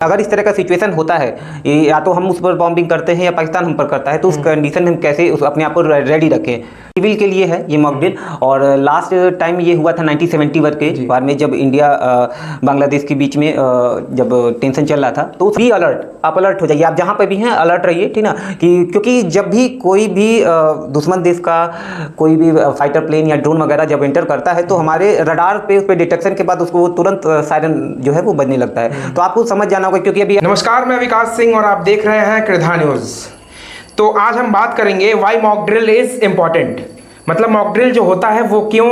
अगर इस तरह का सिचुएशन होता है, या तो हम उस पर बॉम्बिंग करते हैं या पाकिस्तान हम पर करता है, तो उस कंडीशन में हम कैसे अपने आप को रेडी रखें। सिविल के लिए है ये मॉक ड्रिल। और लास्ट टाइम ये हुआ था 1971 के बार में, जब इंडिया बांग्लादेश के बीच में जब टेंशन चल रहा था। तो बी अलर्ट, आप अलर्ट हो जाइए, आप जहाँ पर भी हैं अलर्ट रहिए, ठीक ना। क्योंकि जब भी कोई भी दुश्मन देश का कोई भी फाइटर प्लेन या ड्रोन वगैरह जब एंटर करता है, तो हमारे रडार पे उस पर डिटेक्शन के बाद उसको तुरंत सायरन जो है वो बजने लगता है। तो आपको समझ जाना होगा, क्योंकि अभी। नमस्कार, मैं विकास सिंह और आप देख रहे हैं कृधा न्यूज़। तो आज हम बात करेंगे why mock drill is important, मतलब मॉक ड्रिल जो होता है वो क्यों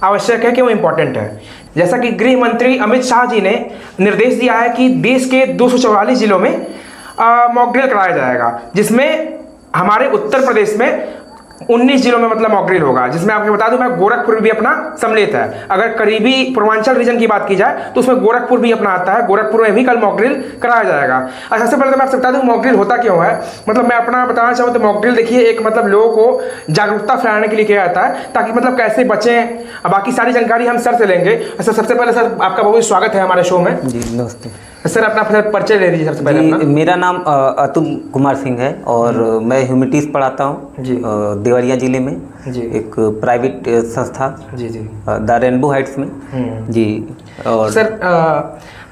आवश्यक है, क्यों इम्पॉर्टेंट है। जैसा कि गृह मंत्री अमित शाह जी ने निर्देश दिया है कि देश के 244 जिलों में मॉक ड्रिल कराया जाएगा, जिसमें हमारे उत्तर प्रदेश में 19 जिलों में मतलब मॉक ड्रिल होगा। जिसमें आपको बता दूं, मैं गोरखपुर भी अपना सम्मिलित है। अगर करीबी पूर्वांचल रीजन की बात की जाए तो उसमें गोरखपुर भी अपना आता है। गोरखपुर में भी कल मॉक ड्रिल कराया जाएगा। अच्छा, सबसे पहले तो मैं आपसे बता दूं मॉक ड्रिल होता क्यों है। मतलब मैं अपना बताना चाहूँ तो मॉक ड्रिल देखिए, एक मतलब लोगों को जागरूकता फैलाने के लिए किया जाता है, ताकि मतलब कैसे बचें। बाकी सारी जानकारी हम सर से लेंगे। अच्छा, सबसे पहले सर आपका बहुत स्वागत है हमारे शो में। जी नमस्ते सर, अपना परिचय ले लीजिए सबसे पहले अपना। मेरा नाम अतुल कुमार सिंह है और मैं ह्यूमैनिटीज़ पढ़ाता हूँ जी देवरिया ज़िले में जी, एक प्राइवेट संस्था जी जी द रेनबो हाइट्स में जी। और सर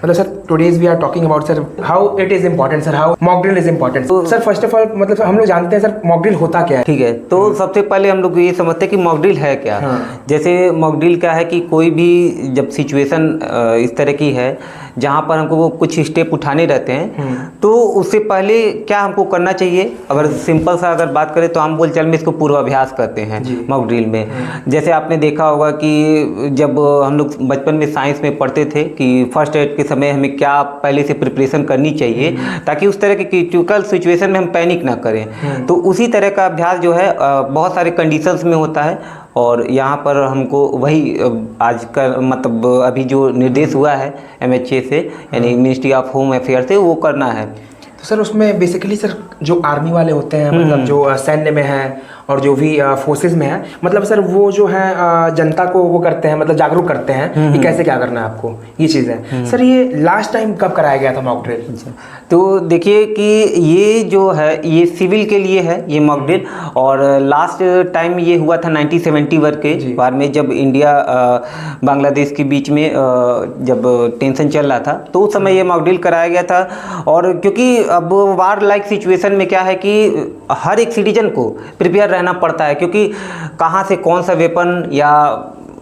मतलब sir today's we are talking about sir how it is important, sir how mock drill is important. Sir first of all मतलब हम लोग जानते हैं सर मॉक ड्रिल होता क्या है। ठीक है, तो सबसे पहले हम लोग ये समझते हैं कि मॉक ड्रिल है क्या। जैसे मॉक ड्रिल क्या है कि कोई भी जब सिचुएशन इस तरह की है जहाँ पर हमको वो कुछ स्टेप उठाने रहते हैं, तो उससे पहले क्या हमको करना चाहिए। अगर सिंपल सा अगर बात करें तो हम बोलचाल में इसको पूर्वाभ्यास करते हैं मॉक ड्रिल में। जैसे आपने देखा होगा कि जब हम लोग बचपन में साइंस में पढ़ते थे कि फर्स्ट एड के समय हमें क्या पहले से प्रिपरेशन करनी चाहिए, ताकि उस तरह की क्रिटिकल सिचुएशन में हम पैनिक ना करें। तो उसी तरह का अभ्यास जो है बहुत सारे कंडीशंस में होता है। और यहाँ पर हमको वही आज का मतलब अभी जो निर्देश हुआ है MHA से, यानी मिनिस्ट्री ऑफ होम अफेयर से, वो करना है। तो सर उसमें बेसिकली सर जो आर्मी वाले होते हैं, मतलब जो सैन्य में हैं और जो भी फोर्सेस में है, मतलब सर वो जो है जनता को वो करते हैं, मतलब जागरूक करते हैं कि कैसे क्या करना है आपको, ये चीज़ है। सर ये लास्ट टाइम कब कराया गया था मॉक ड्रिल? तो देखिए कि ये जो है ये सिविल के लिए है ये मॉक ड्रिल। और लास्ट टाइम ये हुआ था 1971 के बार में, जब इंडिया बांग्लादेश के बीच में जब टेंशन चल रहा था, तो उस समय ये मॉक ड्रिल कराया गया था। और क्योंकि अब वार लाइक सिचुएशन में क्या है कि हर एक सिटीजन को प्रिपेयर रहना पड़ता है, क्योंकि कहाँ से कौन सा वेपन या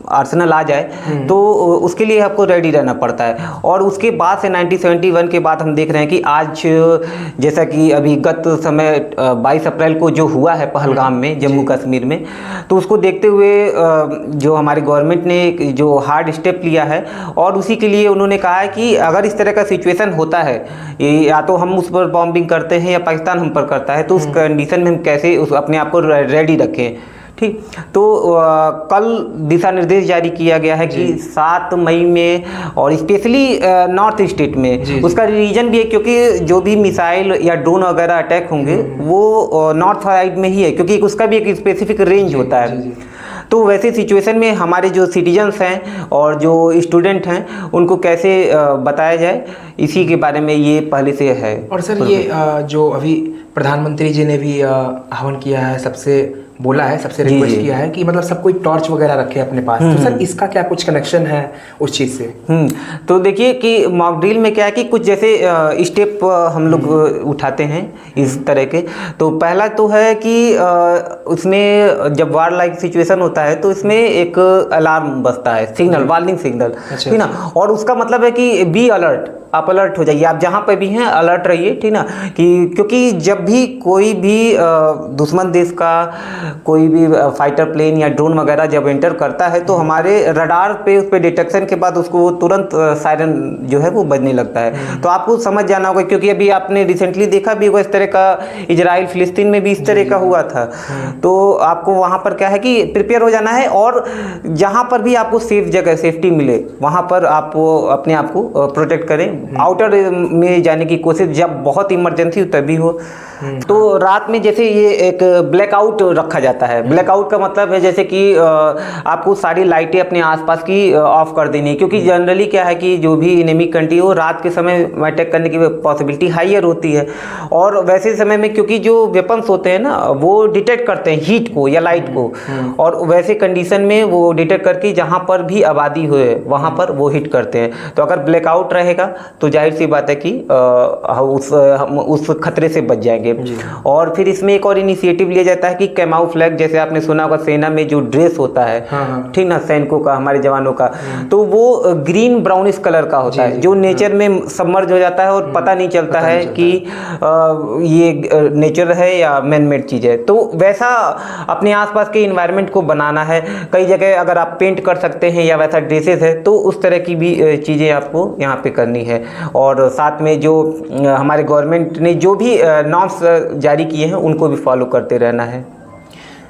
आर्सेनल आ जाए, तो उसके लिए आपको रेडी रहना पड़ता है। और उसके बाद से 1971 के बाद हम देख रहे हैं कि आज जैसा कि अभी गत समय 22 अप्रैल को जो हुआ है पहलगाम में, जम्मू कश्मीर में, तो उसको देखते हुए जो हमारी गवर्नमेंट ने जो हार्ड स्टेप लिया है, और उसी के लिए उन्होंने कहा है कि अगर इस तरह का सिचुएशन होता है, या तो हम उस पर बॉम्बिंग करते हैं या पाकिस्तान हम पर करता है, तो उस कंडीशन में हम कैसे अपने आप को रेडी रखें। ठीक, तो कल दिशा निर्देश जारी किया गया है कि 7 मई में, और स्पेशली नॉर्थ स्टेट में। उसका रीजन भी है क्योंकि जो भी मिसाइल या ड्रोन वगैरह अटैक होंगे वो नॉर्थ साइड में ही है, क्योंकि उसका भी एक स्पेसिफिक रेंज होता है। तो वैसे सिचुएशन में हमारे जो सिटीजन्स हैं और जो स्टूडेंट हैं उनको कैसे बताया जाए, इसी के बारे में ये पहले से है। और सर ये जो अभी प्रधानमंत्री जी ने भी आह्वान किया है, सबसे बोला है, सबसे रिक्वेस्ट किया है कि मतलब सब कोई टॉर्च वगैरह रखे अपने पास। तो सर इसका क्या कुछ कनेक्शन है उस चीज़ से? तो देखिए कि मॉक ड्रिल में क्या है कि कुछ जैसे स्टेप हम लोग उठाते हैं इस तरह के। तो पहला तो है कि उसमें जब वार लाइक सिचुएशन होता है तो इसमें एक अलार्म बजता है, सिग्नल, वार्निंग सिग्नल, ठीक ना। और उसका मतलब है कि बी अलर्ट, आप अलर्ट हो जाइए, आप जहाँ पर भी हैं अलर्ट रहिए, ठीक ना। क्योंकि जब भी कोई भी दुश्मन देश का कोई भी फाइटर प्लेन या ड्रोन वगैरह जब एंटर करता है, तो हमारे रडार पे उस पर डिटेक्शन के बाद उसको तुरंत सायरन जो है वो बजने लगता है। तो आपको समझ जाना होगा, क्योंकि अभी आपने रिसेंटली देखा भी होगा इस तरह का, इजराइल फिलिस्तीन में भी इस तरह का हुआ था। तो आपको वहाँ पर क्या है कि प्रिपेयर हो जाना है, और जहाँ पर भी आपको सेफ जगह, सेफ्टी मिले, वहाँ पर आप अपने आप को प्रोटेक्ट करें। आउटर में जाने की कोशिश जब बहुत इमरजेंसी हो तभी हो। तो रात में जैसे ये एक ब्लैकआउट रखा जाता है। ब्लैकआउट का मतलब है जैसे कि आपको सारी लाइटें अपने आसपास की ऑफ कर देनी है, क्योंकि जनरली क्या है कि जो भी एनिमिक कंट्री हो रात के समय अटैक करने की पॉसिबिलिटी हाईयर होती है। और वैसे समय में क्योंकि जो वेपन्स होते हैं ना वो डिटेक्ट करते हैं हीट को या लाइट को, और वैसे कंडीशन में वो डिटेक्ट करके जहाँ पर भी आबादी हो वहाँ पर वो हिट करते हैं। तो अगर ब्लैकआउट रहेगा तो जाहिर सी बात है कि उस खतरे से बच जाएंगे। और फिर इसमें एक और इनिशिएटिव लिया जाता है कि कैमाउफ्लैग, जैसे आपने सुना होगा सेना में जो ड्रेस होता है, ठीक ना, सैनिकों का, हमारे जवानों का, तो वो ग्रीन ब्राउनिश कलर का होता है जो नेचर में सबमर्ज हो जाता है और पता नहीं चलता है कि ये नेचर है या मैन मेड चीज़ है। तो वैसा अपने आसपास के इन्वायरमेंट को बनाना है। कई जगह अगर आप पेंट कर सकते हैं या वैसा ड्रेसेस है तो उस तरह की भी चीज़ें आपको यहाँ पे करनी है। और साथ में जो हमारे गवर्नमेंट ने जो भी नॉर्म्स जारी किए हैं उनको भी फॉलो करते रहना है।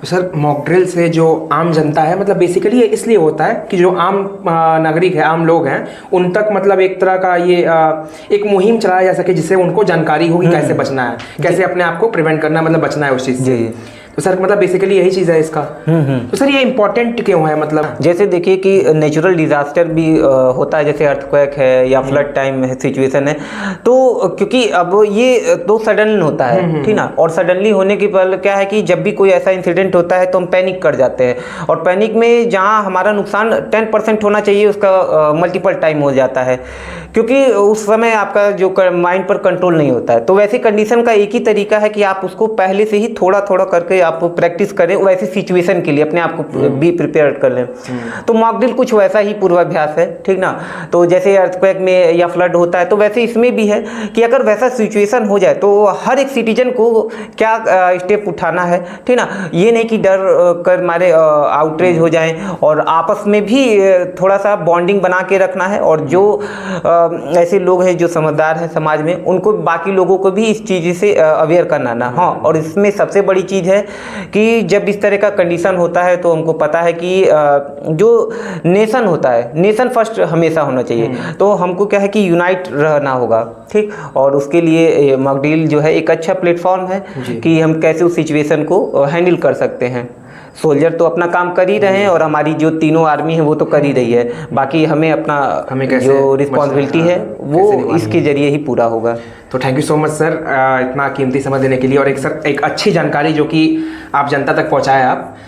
सर मॉक ड्रिल से जो आम जनता है, मतलब बेसिकली ये इसलिए होता है कि जो आम नागरिक है, आम लोग हैं, उन तक मतलब एक तरह का ये एक मुहिम चलाया जा सके जिससे उनको जानकारी होगी कैसे बचना है, कैसे अपने आप को प्रिवेंट करना, मतलब बचना है उस चीज़ से। तो सर मतलब बेसिकली यही चीज़ है इसका। तो सर ये इम्पोर्टेंट क्यों है? मतलब जैसे देखिए कि नेचुरल डिजास्टर भी होता है, जैसे अर्थक्वेक है या फ्लड टाइम सिचुएशन है, तो क्योंकि अब ये तो सडन होता है, ठीक ना, और सडनली होने के पल क्या है कि जब भी कोई ऐसा इंसिडेंट होता है तो हम पैनिक कर जाते हैं, और पैनिक में जहाँ हमारा नुकसान 10% होना चाहिए उसका मल्टीपल टाइम हो जाता है, क्योंकि उस समय आपका जो माइंड पर कंट्रोल नहीं होता है। तो वैसी कंडीशन का एक ही तरीका है कि आप उसको पहले से ही थोड़ा थोड़ा करके आप प्रैक्टिस करें, वैसी सिचुएशन के लिए अपने आप को भी प्रिपेयर कर लें। तो मॉक ड्रिल कुछ वैसा ही पूर्वाभ्यास है, ठीक ना। तो जैसे अर्थक्वेक में या फ्लड होता है तो वैसे इसमें भी है कि अगर वैसा सिचुएशन हो जाए तो हर एक सिटीजन को क्या स्टेप उठाना है, ठीक ना। ये नहीं कि डर कर मारे आउटरेज हो जाएं, और आपस में भी थोड़ा सा बॉन्डिंग बना के रखना है। और जो ऐसे लोग हैं जो समझदार हैं समाज में, उनको बाकी लोगों को भी इस चीज़ से अवेयर करना ना। हाँ, और इसमें सबसे बड़ी चीज़ है कि जब इस तरह का कंडीशन होता है तो हमको पता है कि जो नेशन होता है, नेशन फर्स्ट हमेशा होना चाहिए। तो हमको क्या है कि यूनाइट रहना होगा, ठीक। और उसके लिए मॉक ड्रिल जो है एक अच्छा प्लेटफॉर्म है कि हम कैसे उस सिचुएशन को हैंडल कर सकते हैं। सोल्जर तो अपना काम कर ही रहे हैं और हमारी जो तीनों आर्मी है वो तो कर ही रही है, बाकी हमें अपना जो रिस्पॉन्सिबिलिटी है वो इसके जरिए ही पूरा होगा। तो thank you so much sir, इतना कीमती समय देने के लिए, और एक सर एक अच्छी जानकारी जो कि आप जनता तक पहुंचाए आप।